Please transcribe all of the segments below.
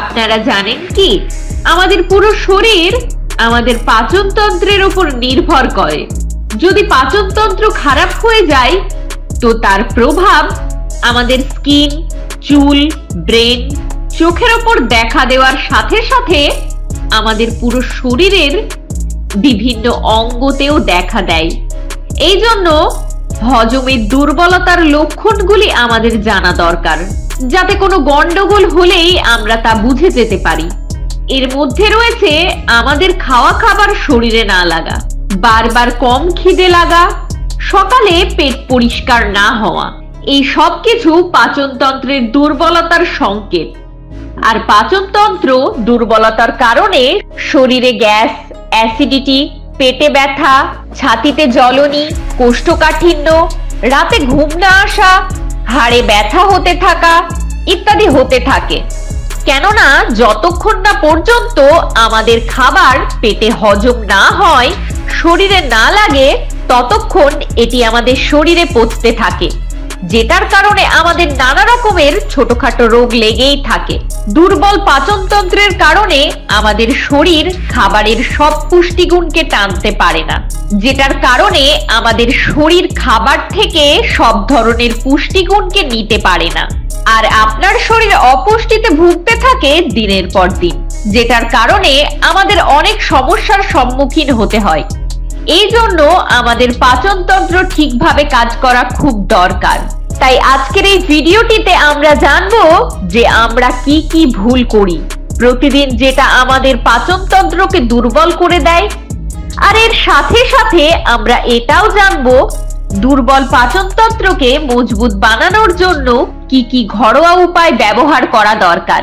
আপনারা জানেন কি আমাদের পুরো শরীর আমাদের পাচনতন্ত্রের উপর নির্ভর করে। যদি পাচনতন্ত্র খারাপ হয়ে যায় তো তার প্রভাব আমাদের স্কিন, চুল, ব্রেন, চোখের উপর দেখা দেওয়ার সাথে সাথে আমাদের পুরো শরীরের বিভিন্ন অঙ্গতেও দেখা দেয়। এই জন্য হজমের দুর্বলতার লক্ষণগুলি আমাদের জানা দরকার, যাতে কোনো গন্ডগোল হলেই আমরা তা বুঝে যেতে পারি। এর মধ্যে রয়েছে আমাদের খাওয়া খাবার শরীরে না লাগা, বারবার কম খিদে লাগা, সকালে পেট পরিষ্কার না হওয়া। এই সব কিছু পাচনতন্ত্রের দুর্বলতার সংকেত। আর পাচনতন্ত্র দুর্বলতার কারণে শরীরে গ্যাস, অ্যাসিডিটি, পেটে ব্যথা, ছাতিতে জ্বলনি, কোষ্ঠকাঠিন্য, রাতে ঘুম না আসা, হাড়ে ব্যথা হতে থাকা ইত্যাদি হতে থাকে। কেননা যতক্ষণ না পর্যন্ত আমাদের খাবার পেটে হজম না হয়, শরীরে না লাগে, ততক্ষণ এটি আমাদের শরীরে পচতে থাকে, যেটার কারণে আমাদের নানা রকমের ছোটখাটো রোগ লেগেই থাকে। দুর্বল পাচনতন্ত্রের কারণে আমাদের শরীর খাবারের সব পুষ্টিগুণকে টানতে পারে না, যেটার কারণে আমাদের শরীর খাবার থেকে সব ধরনের পুষ্টিগুণকে নিতে পারে না। আর আপনার শরীর অপুষ্টিতে ভুগতে থাকে দিনের পর দিন, যেটার কারণে আমাদের অনেক সমস্যার সম্মুখীন হতে হয়। এই জন্য আমাদের পাচনতন্ত্র ঠিকভাবে কাজ করা খুব দরকার। তাই আজকের এই ভিডিওটিতে আমরা জানবো যে আমরা কি কি ভুল করি প্রতিদিন, যেটা আমাদের পাচনতন্ত্রকে দুর্বল করে দেয়। আর এর সাথে সাথে আমরা এটাও জানবো দুর্বল পাচনতন্ত্রকে মজবুত বানানোর জন্য কি কি ঘরোয়া উপায় ব্যবহার করা দরকার,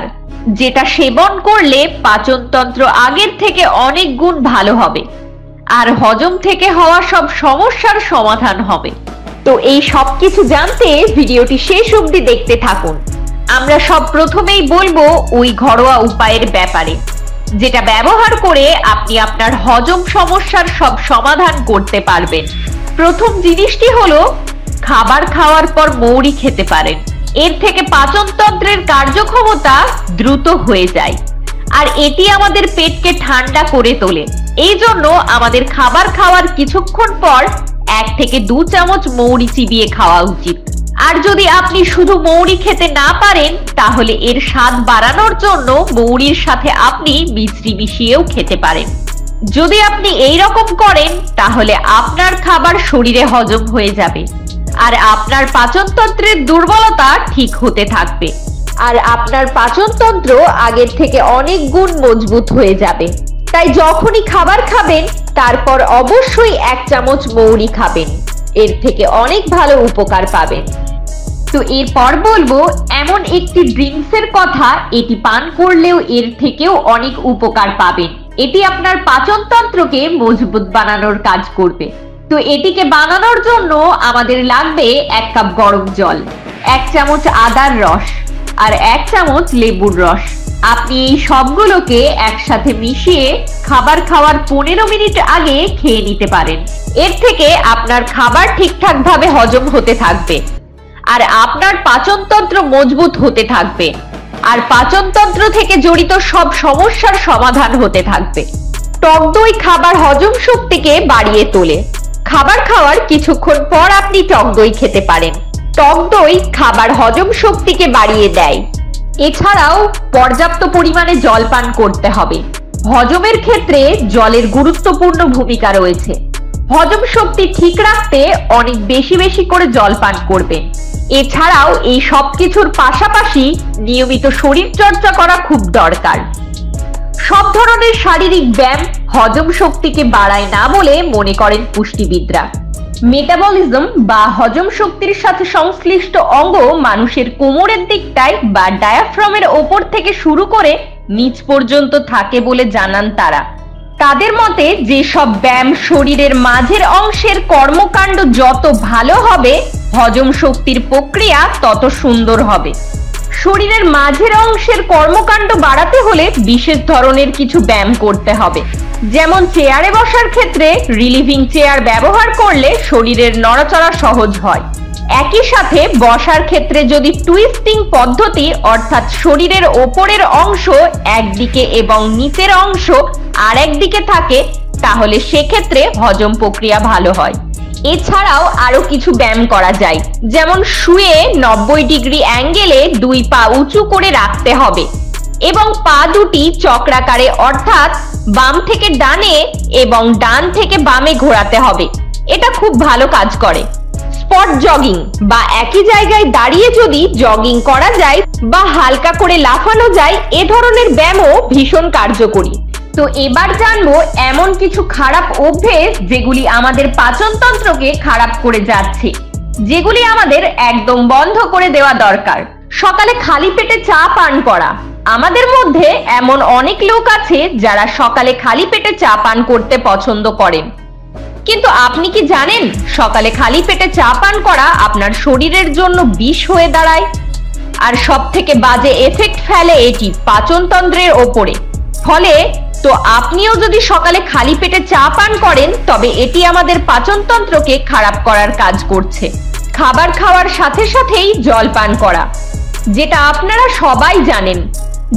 যেটা সেবন করলে পাচনতন্ত্র আগের থেকে অনেক গুণ ভালো হবে আর হজম থেকে হওয়া সব সমস্যার সমাধান হবে। তো এই সব কিছু জানতে ভিডিওটি শেষ অবধি দেখতে থাকুন। আমরা সব প্রথমেই বলবো ওই ঘরোয়া উপায়ের ব্যাপারে, যেটা ব্যবহার করে আপনি আপনার হজম সমস্যার সব সমাধান করতে পারবেন। প্রথম জিনিসটি হলো খাবার খাওয়ার পর মৌরি খেতে পারেন। এর থেকে পাচনতন্ত্রের কার্যক্ষমতা দ্রুত হয়ে যায় আর এটি আমাদের পেটকে ঠান্ডা করে তোলে। এই জন্য আমাদের খাবার খাওয়ার কিছুক্ষণ পর 1 থেকে 2 চামচ মৌরি চিবিয়ে খাওয়া উচিত। আর যদি আপনি শুধু মৌরি খেতে না পারেন, তাহলে এর স্বাদ বাড়ানোর জন্য মৌরির সাথে আপনি মিশ্রি মিশিয়েও খেতে পারেন। যদি আপনি এই রকম করেন, তাহলে আপনার খাবার শরীরে হজম হয়ে যাবে আর আপনার পাচনতন্ত্রের দুর্বলতা ঠিক হতে থাকবে আর আপনার পাচনতন্ত্র আগের থেকে অনেক গুণ মজবুত হয়ে যাবে। তাই যখনই খাবার খাবেন, তারপর অবশ্যই 1 চামচ মৌরি খাবেন, এর থেকে অনেক ভালো উপকার পাবেন। তো এরপর বলবো এমন একটি ড্রিঙ্কসের কথা, এটি পান করলেও এর থেকেও অনেক উপকার পাবেন। এটি আপনার পাচনতন্ত্রকে মজবুত বানানোর কাজ করবে। তো এটিকে বানানোর জন্য আমাদের লাগবে 1 কাপ গরম জল, 1 চামচ আদার রস আর 1 চামচ লেবুর রস। আপনি এই সবগুলোকে একসাথে মিশিয়ে খাবার খাওয়ার 15 মিনিট আগে খেয়ে নিতে পারেন। এর থেকে আপনার খাবার ঠিকঠাক ভাবে হজম হতে থাকবে আর আপনার পাচনতন্ত্র মজবুত হতে থাকবে আর পাচনতন্ত্র থেকে জড়িত সব সমস্যার সমাধান হতে থাকবে। টক দই খাবার হজম শক্তিকে বাড়িয়ে তোলে। খাবার খাওয়ার কিছুক্ষণ পর আপনি টক দই খেতে পারেন। টক দই খাবার হজম শক্তিকে বাড়িয়ে দেয়। এছাড়াও পর্যাপ্ত পরিমাণে জল পান করতে হবে। হজমের ক্ষেত্রে জলের গুরুত্বপূর্ণ ভূমিকা রয়েছে। হজম শক্তি ঠিক রাখতে অনেক বেশি বেশি করে জল পান করবেন। এছাড়াও এই সব কিছুর পাশাপাশি নিয়মিত শরীর চর্চা করা খুব দরকার। সব ধরনের শারীরিক ব্যায়াম হজম শক্তিকে বাড়ায় না বলে মনে করেন পুষ্টিবিদরা। মেটাবলিজম বা হজম শক্তির সাথে সংশ্লিষ্ট অঙ্গ মানুষের কোমরের দিকটায় বা ডায়াফ্রামের ওপর থেকে শুরু করে নিচ পর্যন্ত থাকে বলে জানান তারা। তাদের মতে যেসব ব্যায়াম শরীরের মাঝের অংশের কর্মকাণ্ড যত ভালো হবে, হজম শক্তির প্রক্রিয়া তত সুন্দর হবে। শরীরের মাঝের অংশের কর্মকাণ্ড বাড়াতে হলে বিশেষ ধরনের কিছু ব্যায়াম করতে হবে। যেমন চেয়ারে বসার ক্ষেত্রে রিলিভিং চেয়ার ব্যবহার করলে শরীরের নড়াচড়া সহজ হয়। একই সাথে বসার ক্ষেত্রে যদি টুইস্টিং পদ্ধতি অর্থাৎ শরীরের ওপরের অংশ একদিকে এবং নিচের অংশ আর একদিকে থাকে তাহলে সেক্ষেত্রে হজম প্রক্রিয়া ভালো হয়। এছাড়াও আরো কিছু ব্যায়াম করা যায়, যেমন শুয়ে 90 ডিগ্রি অ্যাঙ্গেলে দুই পা উঁচু করে রাখতে হবে এবং পা দুটি চক্রাকারে অর্থাৎ বাম থেকে ডানে এবং ডান থেকে বামে ঘোরাতে হবে। এটা খুব ভালো কাজ করে। স্পট জগিং বা একই জায়গায় দাঁড়িয়ে যদি জগিং করা যায় বা হালকা করে লাফানো যায়, এ ধরনের ব্যায়ামও ভীষণ কার্যকরী। তো এবার জানবো এমন কিছু খারাপ অভ্যেস যেগুলি আমাদের পাচনতন্ত্রকে খারাপ করে যাচ্ছে, যেগুলি আমাদের একদম বন্ধ করে দেওয়া দরকার। সকালে খালি পেটে চা পান করা। আমাদের মধ্যে এমন অনেক লোক আছে যারা সকালে খালি পেটে চা পান করতে পছন্দ করেন, কিন্তু আপনি কি জানেন সকালে খালি পেটে চা পান করা আপনার শরীরের জন্য বিষ হয়ে দাঁড়ায়, আর সবথেকে বাজে এফেক্ট ফেলে এটি পাচনতন্ত্রের ওপরে। ফলে তো আপনিও যদি সকালে খালি পেটে চা পান করেন তবে এটি আমাদের পাচনতন্ত্রকে খারাপ করার কাজ করছে। খাবার খাওয়ার সাথে সাথেই জল পান করা, যেটা আপনারা সবাই জানেন।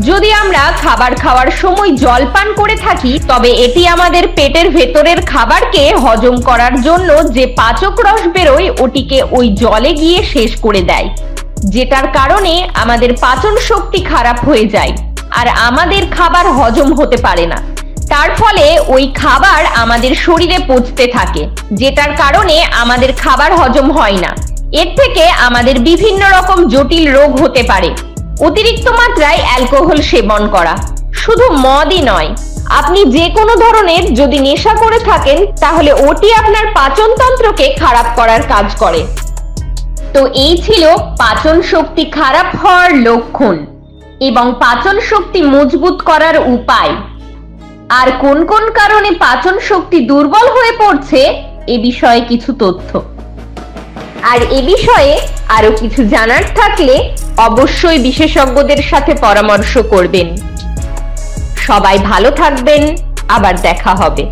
যদি আমরা খাবার খাওয়ার সময় জল পান করে থাকি তবে এটি আমাদের পেটের ভেতরের খাবারকে হজম করার জন্য যে পাচক রস বেরোয় ওটিকে ওই জলে গিয়ে শেষ করে দেয়, যেটার কারণে আমাদের পাচন শক্তি খারাপ হয়ে যায় আর আমাদের খাবার হজম হতে পারে না। তার ফলে ওই খাবার আমাদের শরীরে পচতে থাকে, যেটার কারণে আমাদের খাবার হজম হয় না। এর থেকে আমাদের বিভিন্ন রকম জটিল রোগ হতে পারে। অতিরিক্ত মাত্রায় অ্যালকোহল সেবন করা, শুধু মদই নয়, আপনি যে কোনো ধরনের যদি নেশা করে থাকেন তাহলে ওটি আপনার পাচনতন্ত্রকে খারাপ করার কাজ করে। তো এই ছিল পাচন শক্তি খারাপ হওয়ার লক্ষণ এবং পাচন শক্তি মজবুত করার উপায়। আর কোন কোন কারণে পাচন শক্তি দুর্বল হয়ে পড়ছে এ বিষয়ে কিছু তথ্য। আর এ বিষয়ে আরো কিছু জানার থাকলে অবশ্যই বিশেষজ্ঞদের সাথে পরামর্শ করবেন। সবাই ভালো থাকবেন, আবার দেখা হবে।